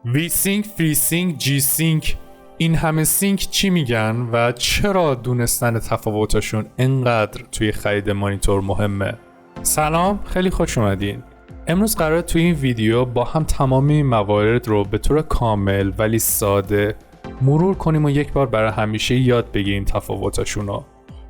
وی سینک، فری سینک، جی سینک، این همه سینک چی میگن و چرا دونستن تفاوتاشون انقدر توی خرید مانیتور مهمه؟ سلام، خیلی خوش اومدین. امروز قراره توی این ویدیو با هم تمام این موارد رو به طور کامل ولی ساده مرور کنیم و یک بار برای همیشه یاد بگیریم تفاوتاشون رو.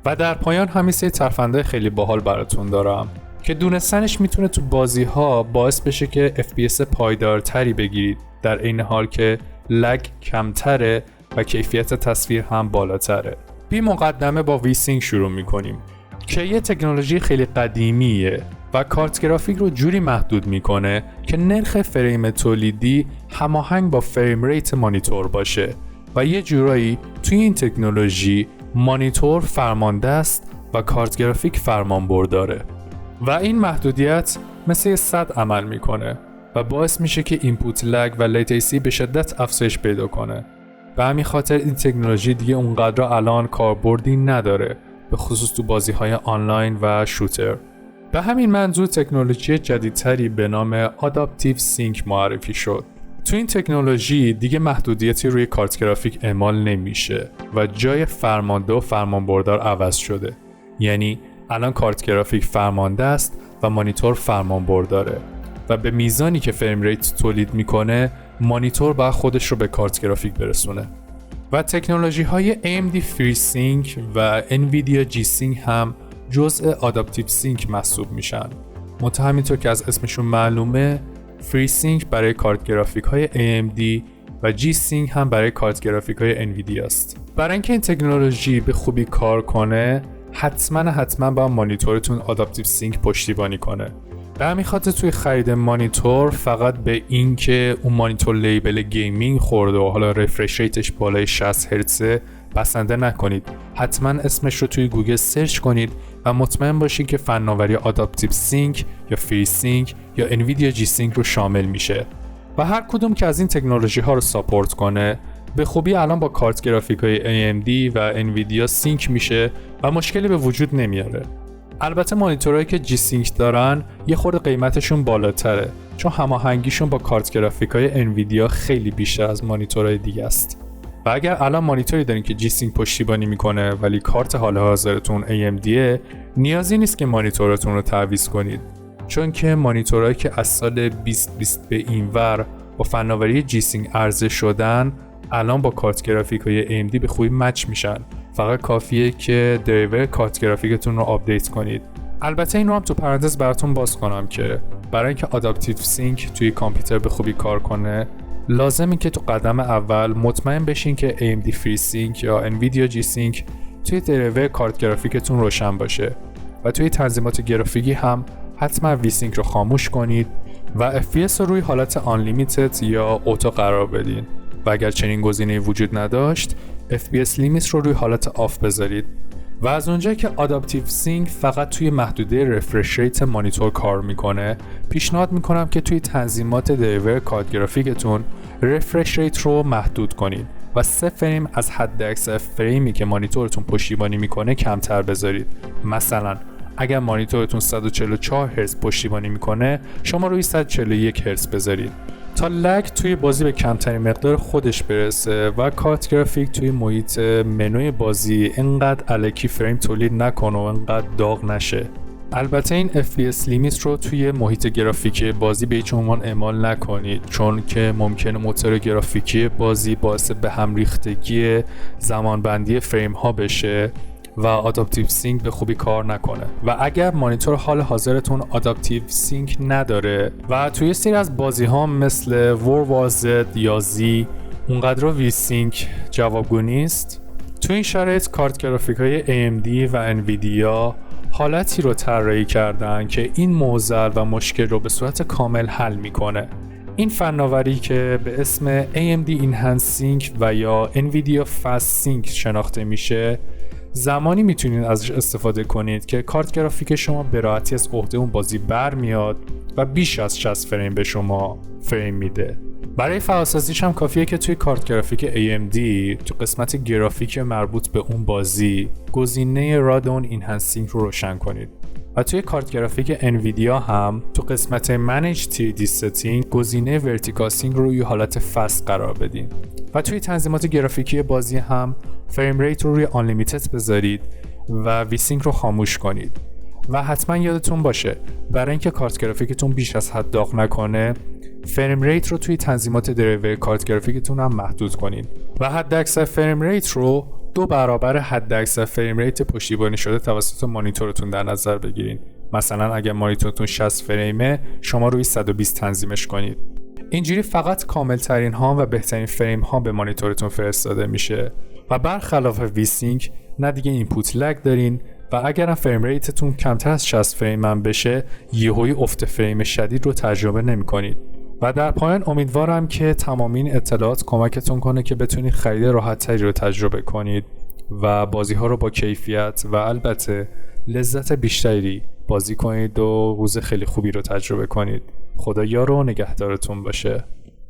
و در پایان هم سری ترفنده خیلی باحال براتون دارم که دونستنش میتونه تو بازی ها باعث بشه که FPS پایدارتری بگیرید، در عین حال که لگ کمتره و کیفیت تصویر هم بالاتره. بی مقدمه با وی سینک شروع میکنیم که یه تکنولوژی خیلی قدیمیه و کارت گرافیک رو جوری محدود میکنه که نرخ فریم تولیدی هماهنگ با فریم ریت مانیتور باشه و یه جورایی توی این تکنولوژی مانیتور فرمانده است و کارت گرافیک فرمانبرداره و این محدودیت مثل صد عمل میکنه و باعث میشه که اینپوت لگ و لیتنسی به شدت افزایش پیدا کنه. به همین خاطر این تکنولوژی دیگه اونقدر الان کاربردی نداره، به خصوص تو بازی‌های آنلاین و شوتر. به همین منظور تکنولوژی جدیدتری به نام آداپتیو سینک معرفی شد. تو این تکنولوژی دیگه محدودیتی روی کارت گرافیک اعمال نمیشه و جای فرمانده و فرمانبردار عوض شده. یعنی الان کارت گرافیک فرمانده است و مانیتور فرمانبرداره و به میزانی که فریم ریت تولید میکنه مانیتور باید خودش رو به کارت گرافیک برسونه. و تکنولوژی های AMD FreeSync و NVIDIA G-Sync هم جزء آداپتیو سینک محسوب میشن. همینطور که از اسمشون معلومه، FreeSync برای کارت گرافیک های AMD و G-Sync هم برای کارت گرافیک های NVIDIA است. برای اینکه این تکنولوژی به خوبی کار کنه حتما با مانیتورتون آداپتیو سینک پشتیبانی کنه. به همین خاطر توی خرید مانیتور فقط به این که اون مانیتور لیبل گیمینگ خورده و حالا رفرش ریتش بالای 60 هرتزه بسنده نکنید. حتما اسمش رو توی گوگل سرچ کنید و مطمئن باشید که فناوری آداپتیو سینک یا فری سینک یا انویدیا جی سینک رو شامل میشه و هر کدوم که از این تکنولوژی ها رو ساپورت کنه به خوبی الان با کارت گرافیک های AMD و انویدیا سینک میشه و مشکلی به وجود نمیاره. البته مانیتورهایی که جی سینک دارن یه خورده قیمتشون بالاتره، چون هماهنگیشون با کارت گرافیک های انویدیا خیلی بیشتر از مانیتورهای دیگه است. و اگر الان مانیتوری دارین که جی سینک پشتیبانی میکنه ولی کارت حال حاضرتون AMDه، نیازی نیست که مانیتورتون رو تعویض کنید، چون که مانیتورهایی که از سال 2020 به اینور با فناوری جی سینک عرضه شدن الان با کارت گرافیک های AMD به خوبی مچ میشن. فقط کافیه که درایور کارت گرافیکتون رو آپدیت کنید. البته این رو هم تو پرانتز براتون باز کنم که برای اینکه آداپتیو سینک توی کامپیوتر به خوبی کار کنه لازمه که تو قدم اول مطمئن بشین که AMD FreeSync یا NVIDIA G-Sync توی درایور کارت گرافیکتون روشن باشه و توی تنظیمات گرافیکی هم حتما V-Sync رو خاموش کنید و FPS رو روی حالت Unlimited یا اوتو قرار بدین و اگر چنین گزینه‌ای وجود نداشت FPS لیمیت رو روی حالت آف بذارید. و از اونجایی که آداپتیو سینک فقط توی محدوده رفرش ریت مانیتور کار میکنه، پیشنهاد میکنم که توی تنظیمات درایور کارت گرافیکتون رفرش ریت رو محدود کنید و 3 فریم از حد اکثر فریمی که مانیتورتون پشتیبانی میکنه کمتر بذارید. مثلا اگر مانیتورتون 144 هرتز پشتیبانی میکنه، شما روی 141 هرتز بذارید تا لگ توی بازی به کمترین مقدار خودش برسه و کارت گرافیک توی محیط منوی بازی انقدر الکی فریم تولید نکنه و انقدر داغ نشه. البته این FPS لیمیت رو توی محیط گرافیکی بازی به هیچ عنوان اعمال نکنید، چون که ممکنه موتور گرافیکی بازی باعث به هم ریختگی زمانبندی فریم ها بشه و آداپتیو سینک به خوبی کار نکنه. و اگر مانیتور حال حاضرتون آداپتیو سینک نداره و توی سری از بازی ها مثل World War Z یا Z اونقدر وی سینک جوابگو نیست، توی این شرایط کارت گرافیک های AMD و انویدیا حالتی رو طراحی کردن که این معضل و مشکل رو به صورت کامل حل میکنه. این فناوری که به اسم AMD Enhanced Sync و یا NVIDIA Fast Sync شناخته میشه، زمانی میتونید ازش استفاده کنید که کارت گرافیک شما به راحتی از عهده اون بازی برمیاد و بیش از 60 فریم به شما فریم میده. برای فعالسازیش هم کافیه که توی کارت گرافیک AMD تو قسمت گرافیک مربوط به اون بازی گزینه رادون Enhanced Sync رو روشن کنید و توی کارت گرافیک انویدیا هم تو قسمت Manage 3D Setting گزینه Vertical Sync رو روی حالت فست قرار بدین و توی تنظیمات گرافیکی بازی هم فریم ریت رو روی Unlimited بذارید و ویسینک رو خاموش کنید و حتما یادتون باشه برای اینکه کارت گرافیکتون بیش از حد داغ نکنه فریم ریت رو توی تنظیمات درایور کارت گرافیکتون هم محدود کنید و حداکثر فریم ریت رو 2 برابر حداکثر فریم ریت پشتیبانی شده توسط مانیتورتون در نظر بگیرید. مثلا اگر مانیتورتون 60 فریمه شما روی 120 تنظیمش کنید. اینجوری فقط کامل ترین ها و بهترین فریم ها به مانیتورتون فرستاده میشه و برخلاف ویسینک نه دیگه اینپوت لگ دارین و اگرم فریم ریتتون کمتر از 60 فریم هم بشه یهویی افت فریم شدید رو تجربه نمی‌کنید. و در پایان امیدوارم که تمام این اطلاعات کمکتون کنه که بتونید خرید راحت‌تری رو تجربه کنید و بازی‌ها رو با کیفیت و البته لذت بیشتری بازی کنید و روز خیلی خوبی رو تجربه کنید. خدا یار و نگهدارتون باشه.